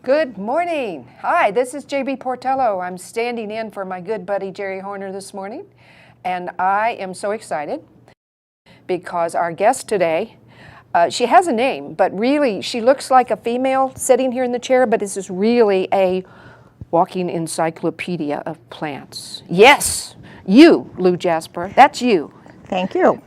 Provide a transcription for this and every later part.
Good morning. Hi, this is JB Portillo. I'm standing in for my good buddy Jerry Horner this morning, and I am so excited because our guest today, she has a name, but really she looks like a female sitting here in the chair, but this is really a walking encyclopedia of plants. Yes, you, Lou Jasper, that's you. Thank you.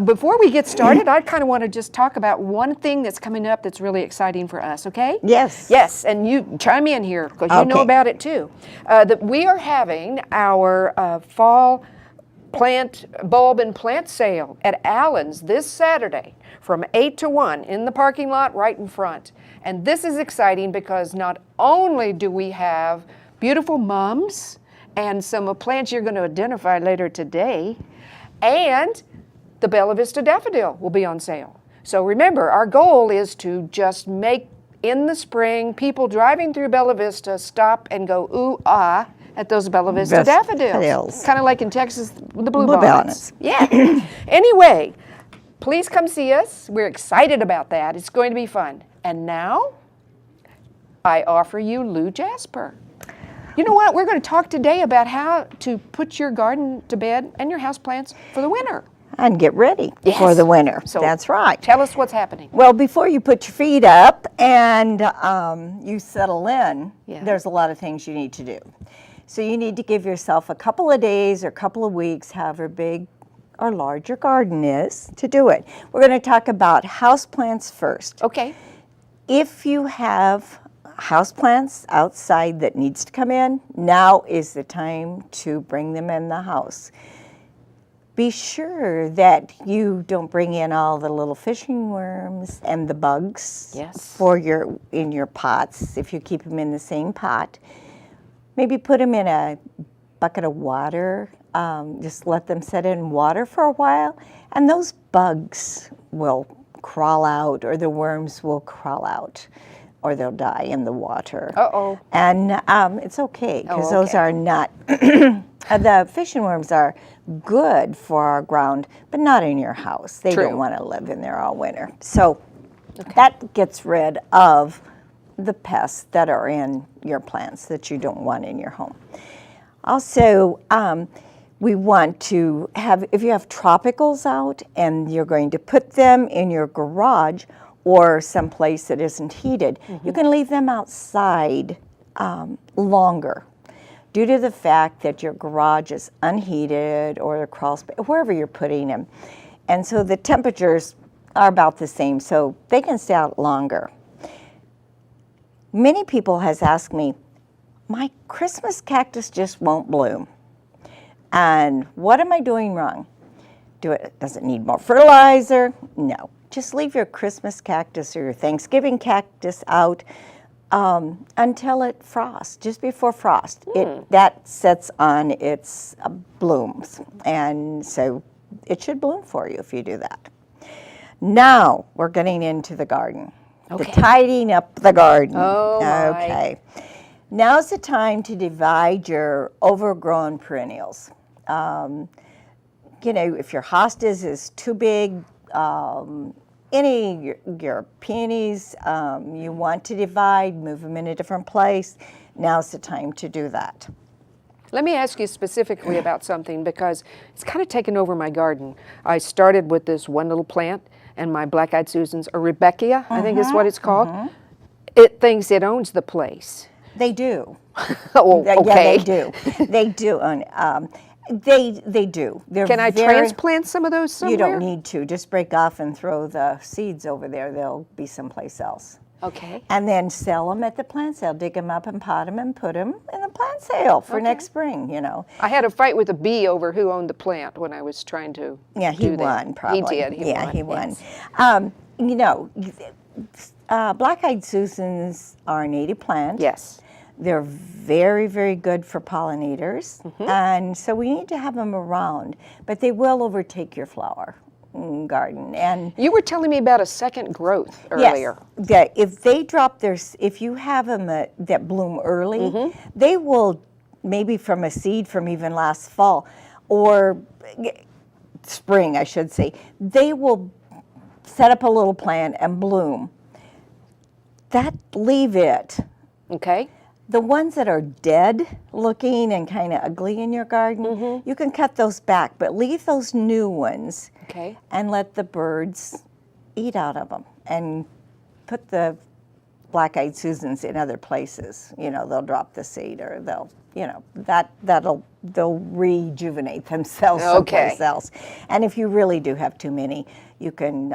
Before we get started, I kind of want to just talk about one thing that's coming up that's really exciting for us, okay? Yes. Yes, and you chime in here because you know about it too. That we are having our fall plant bulb and plant sale at Allen's this Saturday from 8 to 1 in the parking lot right in front. And this is exciting because not only do we have beautiful mums and some plants you're going to identify later today, and the Bella Vista daffodil will be on sale. So remember, our goal is to just make, in the spring, people driving through Bella Vista stop and go, ooh, ah, at those Bella Vista daffodils. Kind of like in Texas with the blue bonnets. Yeah. Anyway, please come see us. We're excited about that. It's going to be fun. And now, I offer you Lou Jasper. You know what? We're going to talk today about how to put your garden to bed and your houseplants for the winter. And get ready for the winter. So that's right. Tell us what's happening. Well, before you put your feet up and you settle in, there's a lot of things you need to do. So you need to give yourself a couple of days or a couple of weeks, however big or large your garden is, to do it. We're going to talk about houseplants first. Okay. If you have houseplants outside that needs to come in, now is the time to bring them in the house. Be sure that you don't bring in all the little fishing worms and the bugs in your pots. If you keep them in the same pot, maybe put them in a bucket of water. Just let them sit in water for a while, and those bugs will crawl out, or the worms will crawl out, or they'll die in the water. Uh-oh. And it's okay, because those are not, the fishing worms are good for our ground, but not in your house. They don't want to live in there all winter. So that gets rid of the pests that are in your plants that you don't want in your home. Also, we want to have, if you have tropicals out and you're going to put them in your garage or someplace that isn't heated, you can leave them outside longer, due to the fact that your garage is unheated or the crawl space, wherever you're putting them. And so the temperatures are about the same, so they can stay out longer. Many people has asked me, my Christmas cactus just won't bloom. And what am I doing wrong? Does it need more fertilizer? No. Just leave your Christmas cactus or your Thanksgiving cactus out until it frosts, just before frost. That sets on its blooms, and so it should bloom for you if you do that. Now we're getting into the garden, the tidying up the garden. Okay. Now's the time to divide your overgrown perennials. You know, if your hostas is too big, your peonies you want to divide, move them in a different place, now's the time to do that. Let me ask you specifically about something because it's kind of taken over my garden. I started with this one little plant and my black-eyed Susans, or Rebecca, I think is what it's called. It thinks it owns the place. They do. Oh, okay. Yeah, they do. They do. They do. Can I transplant some of those somewhere? You don't need to. Just break off and throw the seeds over there. They'll be someplace else. Okay. And then sell them at the plant sale. Dig them up and pot them and put them in the plant sale for next spring, you know. I had a fight with a bee over who owned the plant when I was trying to he won, probably. He did. He won. Yes. You know, black-eyed Susans are a native plant. Yes. They're very, very good for pollinators, and so we need to have them around, but they will overtake your flower garden. And you were telling me about a second growth earlier. Yes, if they drop if you have them that bloom early, they will, maybe from a seed from even last fall, or spring, I should say, they will set up a little plant and bloom. leave it. Okay. The ones that are dead looking and kind of ugly in your garden, you can cut those back, but leave those new ones. Okay. And let the birds eat out of them, and put the black-eyed Susans in other places. You know, they'll drop the seed, or they'll, you know, they'll rejuvenate themselves someplace else. And if you really do have too many, you can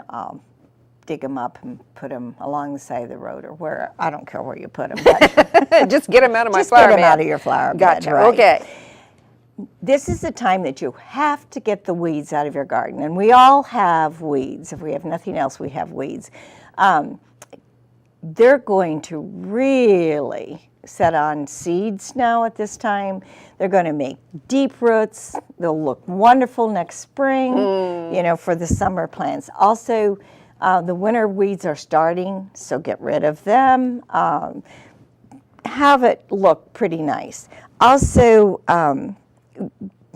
dig them up and put them along the side of the road, or where, I don't care where you put them. But just get them out of my just flower get them bed. out of your flower bed. Gotcha. Right. Okay. This is the time that you have to get the weeds out of your garden. And we all have weeds. If we have nothing else, we have weeds. They're going to really set on seeds now at this time. They're going to make deep roots. They'll look wonderful next spring, you know, for the summer plants. Also, the winter weeds are starting, so get rid of them. Have it look pretty nice. Also,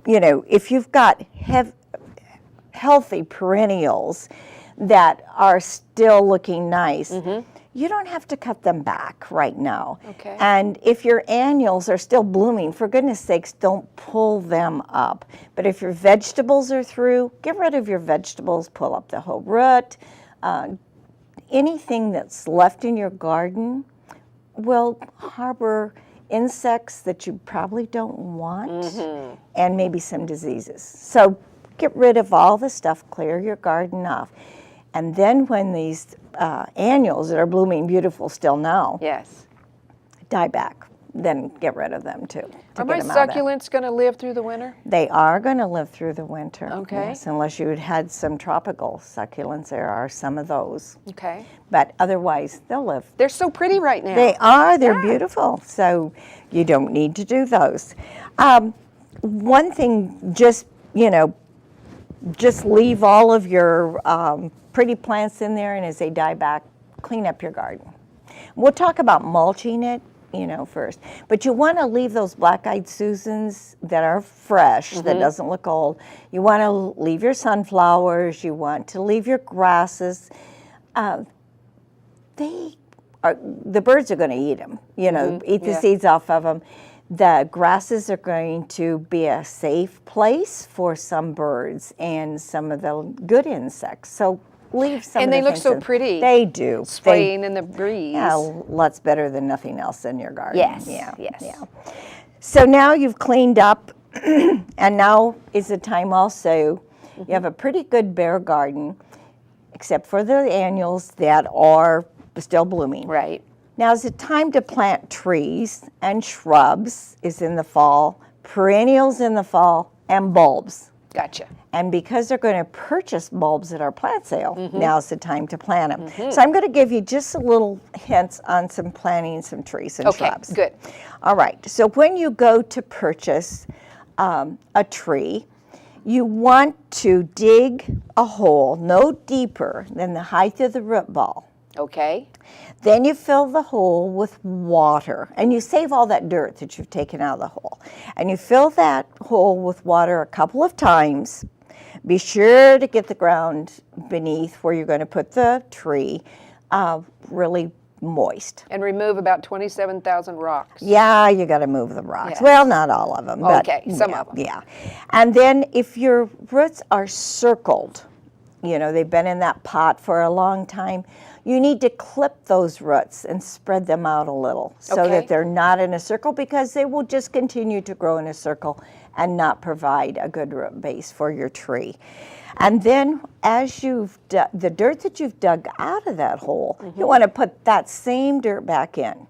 you know, if you've got healthy perennials that are still looking nice, you don't have to cut them back right now. Okay. And if your annuals are still blooming, for goodness sakes, don't pull them up. But if your vegetables are through, get rid of your vegetables, pull up the whole root. Anything that's left in your garden will harbor insects that you probably don't want, and maybe some diseases. So get rid of all the stuff, clear your garden off. And then when these annuals that are blooming beautiful still now die back, then get rid of them too. Are my succulents going to live through the winter? They are going to live through the winter. Okay. Yes, unless you had some tropical succulents. There are some of those. Okay. But otherwise, they'll live. They're so pretty right now. They are. They're beautiful. So you don't need to do those. One thing, just, you know, just leave all of your pretty plants in there, and as they die back, clean up your garden. We'll talk about mulching it, you know, first. But you want to leave those black-eyed Susans that are fresh, that doesn't look old. You want to leave your sunflowers. You want to leave your grasses. The birds are going to eat them, you know, eat the seeds off of them. The grasses are going to be a safe place for some birds and some of the good insects. So leave some. And of they the look things so in. pretty. They do. Spraying in the breeze. Yeah, lots better than nothing else in your garden. Yes. Yeah. Yes. Yeah. So now you've cleaned up, and now is the time also. You have a pretty good bare garden, except for the annuals that are still blooming. Right. Now is the time to plant trees and shrubs is in the fall, perennials in the fall, and bulbs. Gotcha. And because they're going to purchase bulbs at our plant sale, now's the time to plant them. So I'm going to give you just a little hints on some planting some trees and shrubs. Okay, good. All right. So when you go to purchase a tree, you want to dig a hole no deeper than the height of the root ball. Okay. Then you fill the hole with water, and you save all that dirt that you've taken out of the hole. And you fill that hole with water a couple of times. Be sure to get the ground beneath where you're going to put the tree really moist. And remove about 27,000 rocks. Yeah, you got to move the rocks. Yes. Well, not all of them. But Okay, some of them. Yeah. And then if your roots are circled, you know, they've been in that pot for a long time, you need to clip those roots and spread them out a little so that they're not in a circle, because they will just continue to grow in a circle and not provide a good root base for your tree. And then as you've the dirt that you've dug out of that hole, you want to put that same dirt back in.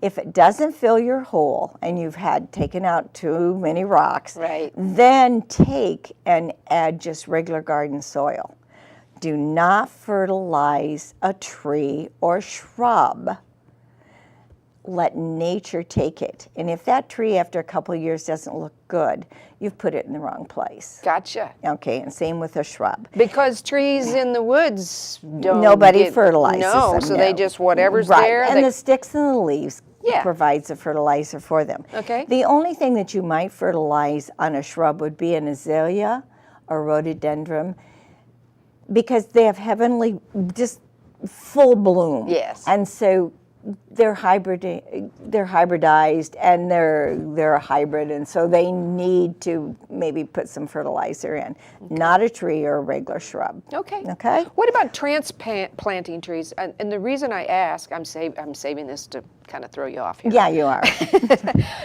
If it doesn't fill your hole and you've had taken out too many rocks, then take and add just regular garden soil. Do not fertilize a tree or shrub. Let nature take it. And if that tree after a couple of years doesn't look good, you've put it in the wrong place. Gotcha. Okay, and same with a shrub. Because trees in the woods don't Nobody fertilizes them. So they just, whatever's right. there. And the sticks and the leaves Yeah. provides a fertilizer for them. Okay. The only thing that you might fertilize on a shrub would be an azalea or rhododendron, because they have heavenly, just full bloom. Yes. And so they're hybridized, and they're a hybrid, and so they need to maybe put some fertilizer in. Not a tree or a regular shrub. Okay. Okay. What about transplanting trees? And the reason I ask, I'm saving this to kind of throw you off here. Yeah, you are.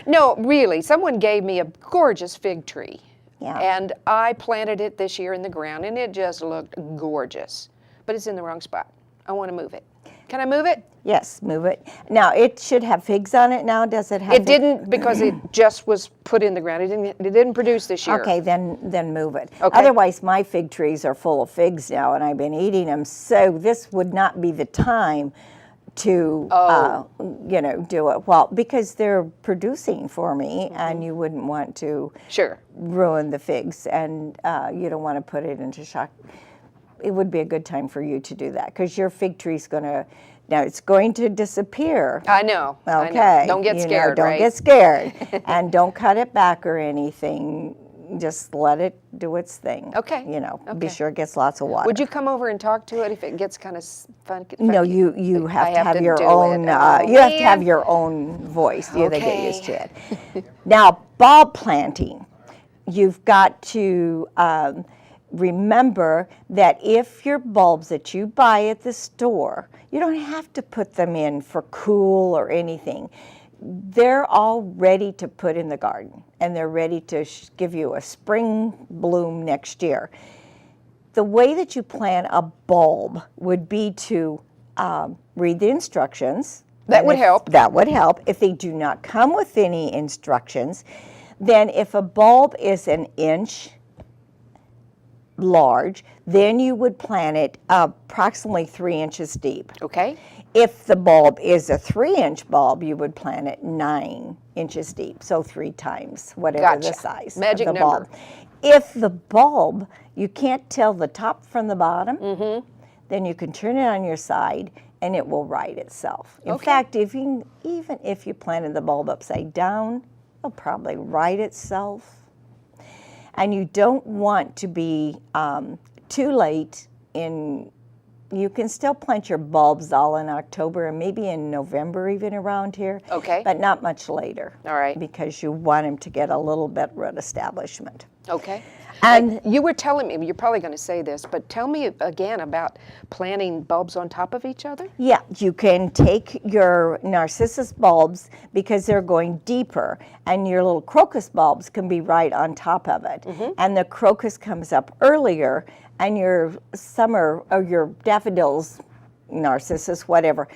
No, really, someone gave me a gorgeous fig tree. Yeah. And I planted it this year in the ground, and it just looked gorgeous. But it's in the wrong spot. I want to move it. Can I move it? Yes, move it. Now, it should have figs on it now. Does it have It didn't, because it just was put in the ground. It didn't produce this year. Okay, then move it. Okay. Otherwise, my fig trees are full of figs now, and I've been eating them. So this would not be the time to, do it. Well, because they're producing for me, and you wouldn't want to ruin the figs, and you don't want to put it into shock. It would be a good time for you to do that, because your fig tree's now it's going to disappear. I know. Okay. I know. Don't get scared, Don't get scared. And don't cut it back or anything. Just let it do its thing. Okay. Be sure it gets lots of water. Would you come over and talk to it if it gets kind of funky? No, you have to have your own. You have to have your own voice. You have to get used to it. Now, bulb planting, you've got to remember that if your bulbs that you buy at the store, you don't have to put them in for cool or anything. They're all ready to put in the garden, and they're ready to give you a spring bloom next year. The way that you plant a bulb would be to read the instructions. That would help. That would help. If they do not come with any instructions, then if a bulb is an inch large, then you would plant it approximately 3 inches deep. Okay. If the bulb is a 3-inch bulb, you would plant it 9 inches deep, so 3 times whatever the size Magic of the number. bulb. If the bulb, you can't tell the top from the bottom, then you can turn it on your side and it will right itself. In fact, even if you planted the bulb upside down, it'll probably right itself. And you don't want to be too late in, you can still plant your bulbs all in October and maybe in November even around here. Okay. But not much later. All right. Because you want them to get a little bit root establishment. Okay. And you were telling me, you're probably going to say this, but tell me again about planting bulbs on top of each other. yeah, you can take your narcissus bulbs because they're going deeper, and your little crocus bulbs can be right on top of it. And the crocus comes up earlier, and your summer, or your daffodils, narcissus, whatever,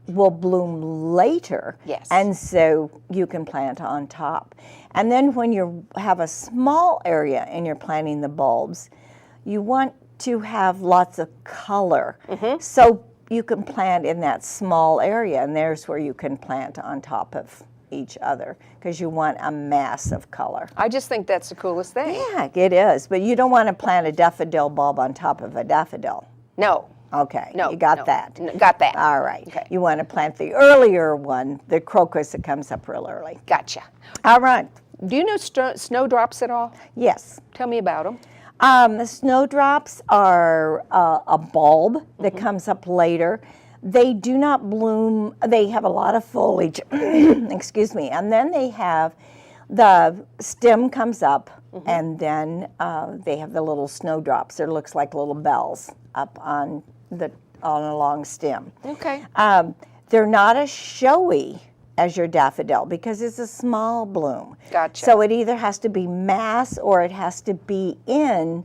will bloom later. Yes. And so you can plant on top. And then when you have a small area and you're planting the bulbs, you want to have lots of color. So you can plant in that small area, and there's where you can plant on top of each other, because you want a mass of color. I just think that's the coolest thing. Yeah, it is. But you don't want to plant a daffodil bulb on top of a daffodil. No. Okay, No. you got that. Got that. All right. Okay. You want to plant the earlier one, the crocus that comes up real early. Gotcha. All right. Do you know snowdrops at all? Yes. Tell me about them. The snowdrops are a bulb that comes up later. They do not bloom. They have a lot of foliage. Excuse me. And then they have the stem comes up, and then they have the little snowdrops. It looks like little bells up on a long stem. Okay. They're not as showy as your daffodil because it's a small bloom. Gotcha. So it either has to be mass or it has to be in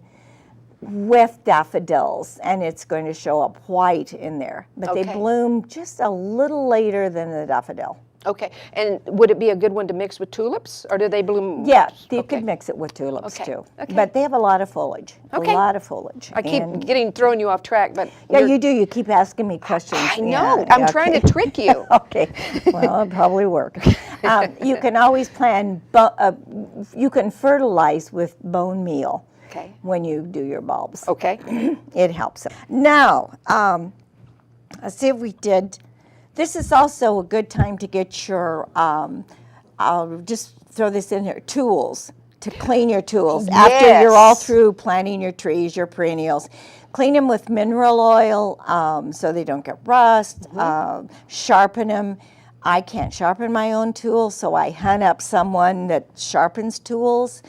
with daffodils, and it's going to show up white in there. But they bloom just a little later than the daffodil. Okay. And would it be a good one to mix with tulips, or do they bloom? Yeah, you could mix it with tulips too. Okay. But they have a lot of foliage. Okay. A lot of foliage. I keep throwing you off track, but Yeah, you do. You keep asking me questions. I know. Yeah, I'm trying to trick you. Okay. Well, it'll probably work. You can always you can fertilize with bone meal when you do your bulbs. Okay. It helps. Now, let's see if we did. This is also a good time to get your, I'll just throw this in here, tools. to clean your tools. After you're all through planting your trees, your perennials, clean them with mineral oil so they don't get rust. Sharpen them. I can't sharpen my own tools, so I hunt up someone that sharpens tools.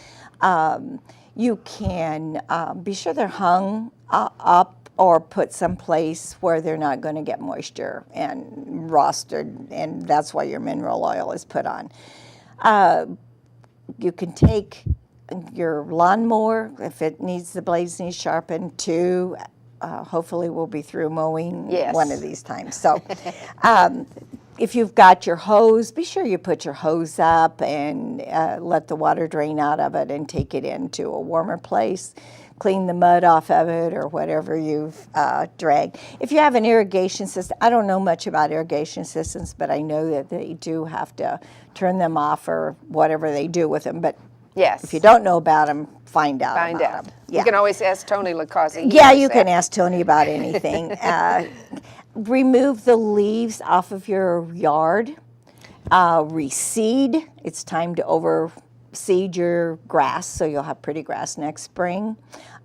You can be sure they're hung up or put someplace where they're not going to get moisture and rusted, and that's why your mineral oil is put on. You can take your lawnmower, if it needs, the blades need sharpened too. Hopefully we'll be through mowing one of these times. So if you've got your hose, be sure you put your hose up and let the water drain out of it and take it into a warmer place. Clean the mud off of it or whatever you've dragged. If you have an irrigation system, I don't know much about irrigation systems, but I know that they do have to turn them off or whatever they do with them. But if you don't know about them, find out about them. You can always ask Tony Lacazzi. Yeah, you can ask Tony about anything. Remove the leaves off of your yard. Reseed. It's time to overseed your grass so you'll have pretty grass next spring.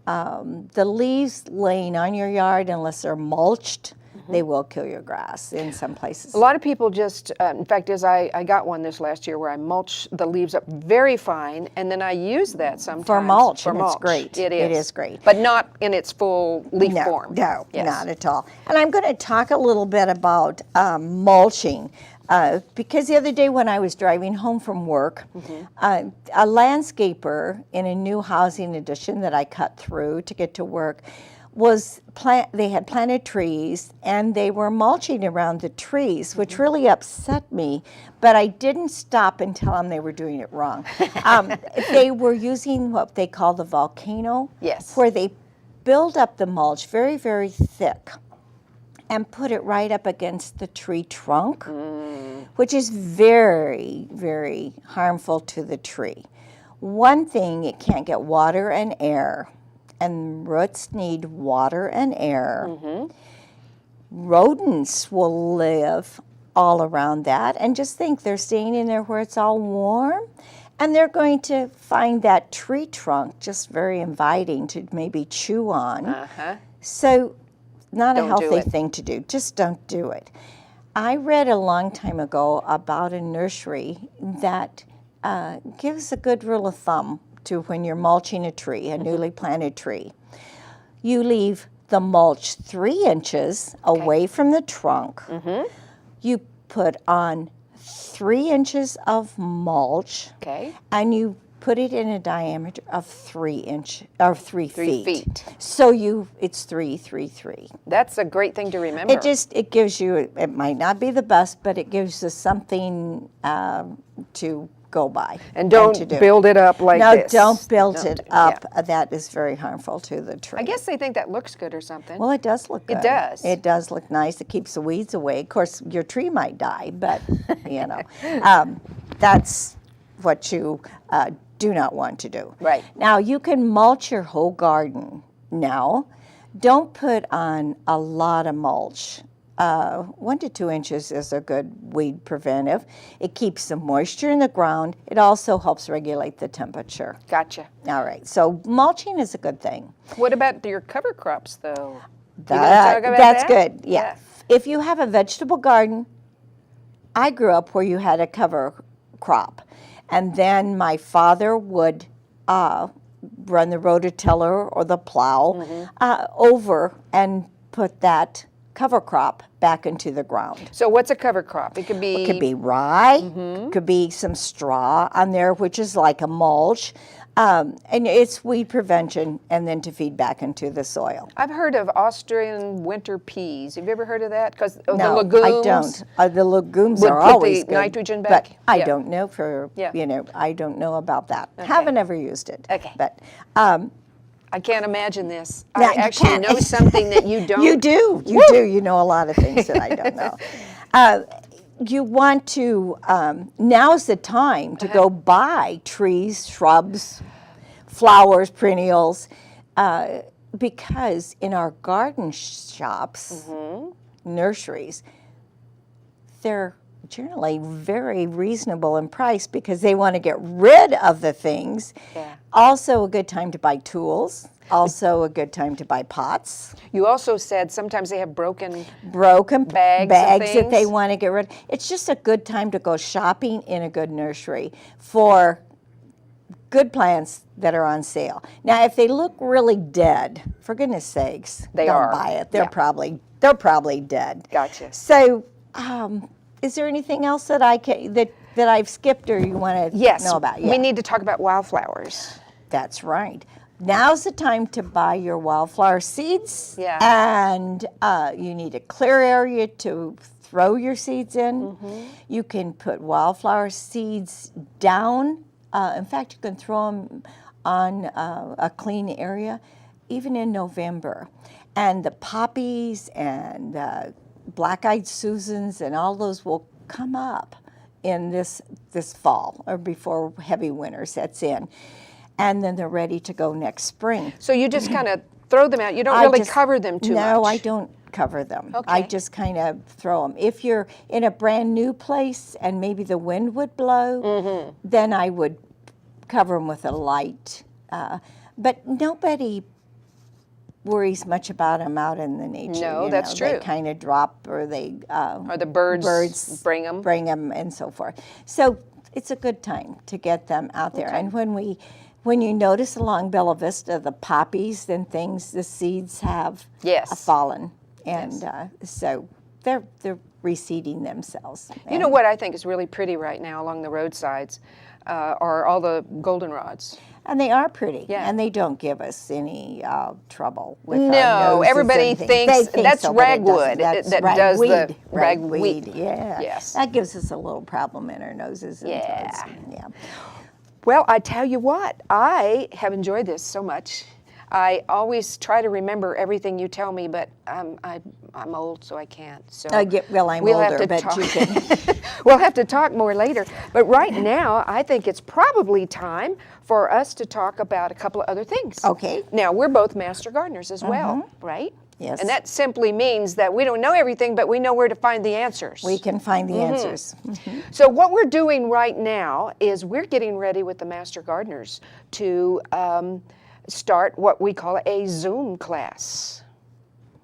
The leaves laying on your yard, unless they're mulched, they will kill your grass in some places. A lot of people just, in fact, I got one this last year where I mulch the leaves up very fine, and then I use that sometimes. For mulch, and it's great. It is. It is great. But not in its full leaf form. No, not at all. And I'm going to talk a little bit about mulching. Because the other day when I was driving home from work, a landscaper in a new housing addition that I cut through to get to work they had planted trees and they were mulching around the trees, which really upset me, but I didn't stop and tell them they were doing it wrong. They were using what they call the volcano, where they build up the mulch very, very thick and put it right up against the tree trunk, which is very, very harmful to the tree. One thing, it can't get water and air, and roots need water and air. Rodents will live all around that, and just think they're staying in there where it's all warm, and they're going to find that tree trunk just very inviting to maybe chew on. So not a healthy thing to do. Just don't do it. I read a long time ago about a nursery that gives a good rule of thumb to when you're mulching a tree, a newly planted tree. You leave the mulch 3 inches away from the trunk. You put on 3 inches of mulch, and you put it in a diameter of 3 feet. So it's 3, 3, 3. That's a great thing to remember. It gives you, it might not be the best, but it gives us something to go by. And don't build it up like this. No, don't build it up. That is very harmful to the tree. I guess they think that looks good or something. Well, it does look good. It does. It does look nice. It keeps the weeds away. Of course, your tree might die, but, you know, that's what you do not want to do. Right. Now, you can mulch your whole garden now. Don't put on a lot of mulch. 1 to 2 inches is a good weed preventive. It keeps the moisture in the ground. It also helps regulate the temperature. Gotcha. All right, so mulching is a good thing. What about your cover crops, though? That's good, yeah. If you have a vegetable garden, I grew up where you had a cover crop. And then my father would run the rototiller or the plow over and put that cover crop back into the ground. So what's a cover crop? It could be rye, could be some straw on there, which is like a mulch. And it's weed prevention and then to feed back into the soil. I've heard of Austrian winter peas. Have you ever heard of that? Because no, the legumes. I don't. The legumes are always the good. Nitrogen back. But I don't know I don't know about that. Haven't ever used it. Okay. But I can't imagine this. I actually know something that you don't. You do. You do. You know a lot of things that I don't know. You want to, now's the time to go buy trees, shrubs, flowers, perennials, because in our garden shops, nurseries, they're generally very reasonable in price because they want to get rid of the things. Yeah. Also a good time to buy tools. Also a good time to buy pots. You also said sometimes they have broken bags that they things. want to get rid of. It's just a good time to go shopping in a good nursery for good plants that are on sale. Now, if they look really dead, for goodness sakes, don't buy it. They're probably dead. Gotcha. So, is there anything else that that I've skipped or you want to know about? Yes, we need to talk about wildflowers. That's right. Now's the time to buy your wildflower seeds. Yeah. And you need a clear area to throw your seeds in. Mm-hmm. You can put wildflower seeds down. In fact, you can throw them on a clean area, even in November. And the poppies and black-eyed Susans and all those will come up in this fall or before heavy winter sets in. And then they're ready to go next spring. So you just kind of throw them out. You don't really cover them too much. No, I don't cover them. Okay. I just kind of throw them. If you're in a brand new place and maybe the wind would blow, then I would cover them with a light. But nobody worries much about them out in the nature. No, that's true. They kind of drop or they... or the birds bring them. Bring them and so forth. So it's a good time to get them out there. Okay. And when you notice along Bella Vista, the poppies and things, the seeds have fallen. And so they're reseeding themselves. You know what I think is really pretty right now along the roadsides are all the goldenrods. And they are pretty. Yeah. And they don't give us any trouble with our noses. Everybody thinks that's so, ragwood that does the ragweed. Yeah. Yes. That gives us a little problem in our noses and throats. Yeah. Well, I tell you what, I have enjoyed this so much. I always try to remember everything you tell me, but I'm old, so I can't. So I'm older, but you can. We'll have to talk more later. But right now, I think it's probably time for us to talk about a couple of other things. Okay. Now, we're both master gardeners as well, right? Yes. And that simply means that we don't know everything, but we know where to find the answers. We can find the answers. So what we're doing right now is we're getting ready with the master gardeners to start what we call a Zoom class.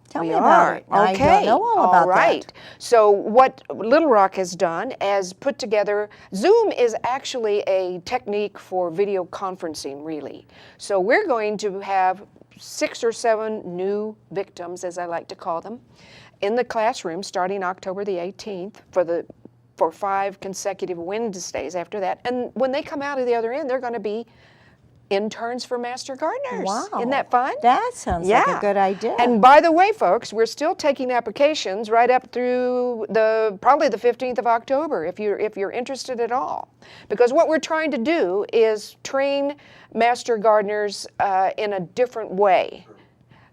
Tell me about it. I don't know all about that. So what Little Rock has done is put together, Zoom is actually a technique for video conferencing, really. So we're going to have 6 or 7 new victims, as I like to call them, in the classroom starting October the 18th for 5 consecutive Wednesdays after that. And when they come out of the other end, they're going to be interns for Master Gardeners. Wow. Isn't that fun? That sounds like a good idea. And by the way, folks, we're still taking applications right up through probably the 15th of October if you're interested at all. Because what we're trying to do is train Master Gardeners in a different way.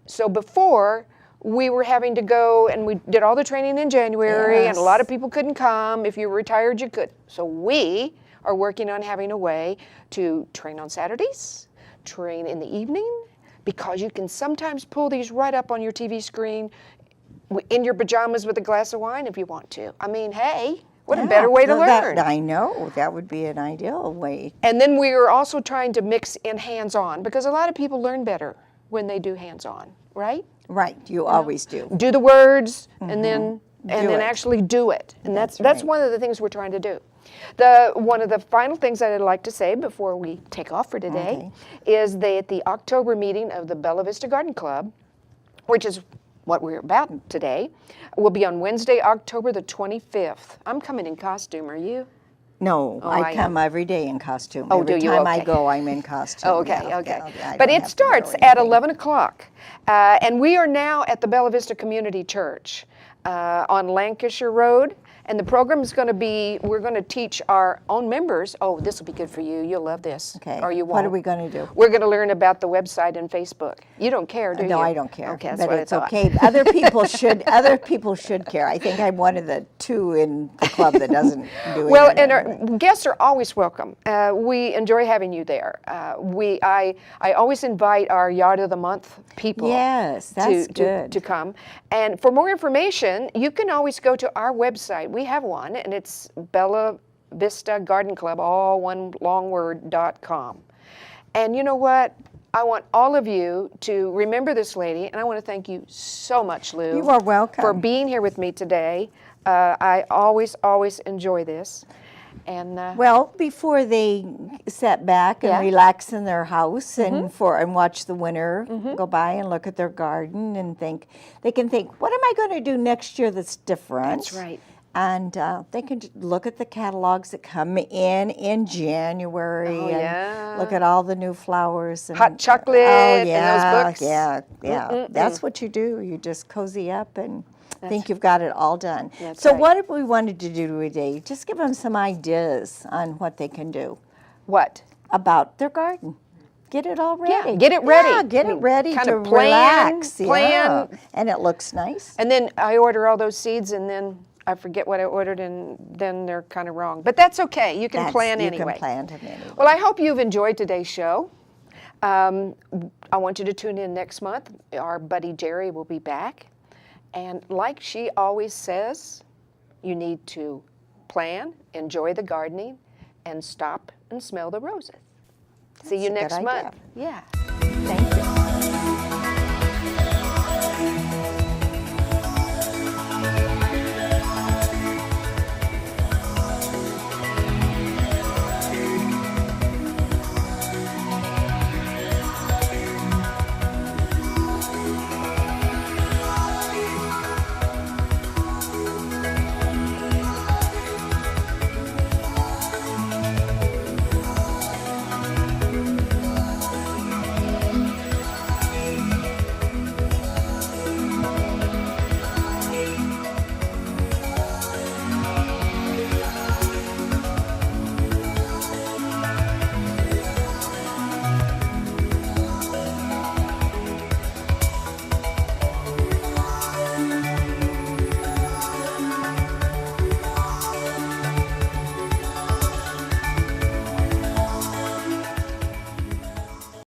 So before, we were having to go and we did all the training in January and a lot of people couldn't come. If you were retired, you could. So we are working on having a way to train on Saturdays, train in the evening, because you can sometimes pull these right up on your TV screen in your pajamas with a glass of wine if you want to. I mean, hey, what a better way to learn. I know, that would be an ideal way. And then we are also trying to mix in hands-on, because a lot of people learn better when they do hands-on, right? Right, you always do. Do the words and then actually do it. And that's right. one of the things we're trying to do. One of the final things that I'd like to say before we take off for today is that the October meeting of the Bella Vista Garden Club, which is what we're about today, will be on Wednesday, October the 25th. I'm coming in costume, are you? No, I come every day in costume. Oh, every do you? time Okay. I go, I'm in costume. Okay. But it starts at 11 o'clock, and we are now at the Bella Vista Community Church on Lancashire Road. And the program is going to be, we're going to teach our own members. Oh, this will be good for you. You'll love this. Okay. Or you won't. What are we going to do? We're going to learn about the website and Facebook. You don't care, do you? No, I don't care. Okay, that's but what it's I thought. okay. Other people should. Other people should care. I think I'm one of the 2 in the club that doesn't do it. Well, and our guests are always welcome. We enjoy having you there. I always invite our Yard of the Month people. Yes, that's good. To come. And for more information, you can always go to our website. we have one, and it's Bella Vista Garden Club, all one long word.com. And you know what? I want all of you to remember this lady, and I want to thank you so much, Lou. You are welcome. For being here with me today. I always enjoy this. And well, before they sit back and relax in their house and watch the winter go by and look at their garden and they can think, what am I going to do next year that's different? That's right. And they can look at the catalogs that come in January and look at all the new flowers. And, hot chocolate and those books. Yeah. That's what you do. You just cozy up and think you've got it all done. That's so right. what have we wanted to do today? Just give them some ideas on what they can do. What? About their garden. Get it all ready. Yeah, get it ready. Yeah, get it ready kind to of plan, relax. Plan. Yeah. And it looks nice. And then I order all those seeds and then I forget what I ordered and then they're kind of wrong. But that's okay. You can plan anyway. You can plan them anyway. Well, I hope you've enjoyed today's show. I want you to tune in next month. Our buddy Jerry will be back. And like she always says, you need to plan, enjoy the gardening, and stop and smell the roses. See you next month. Yeah.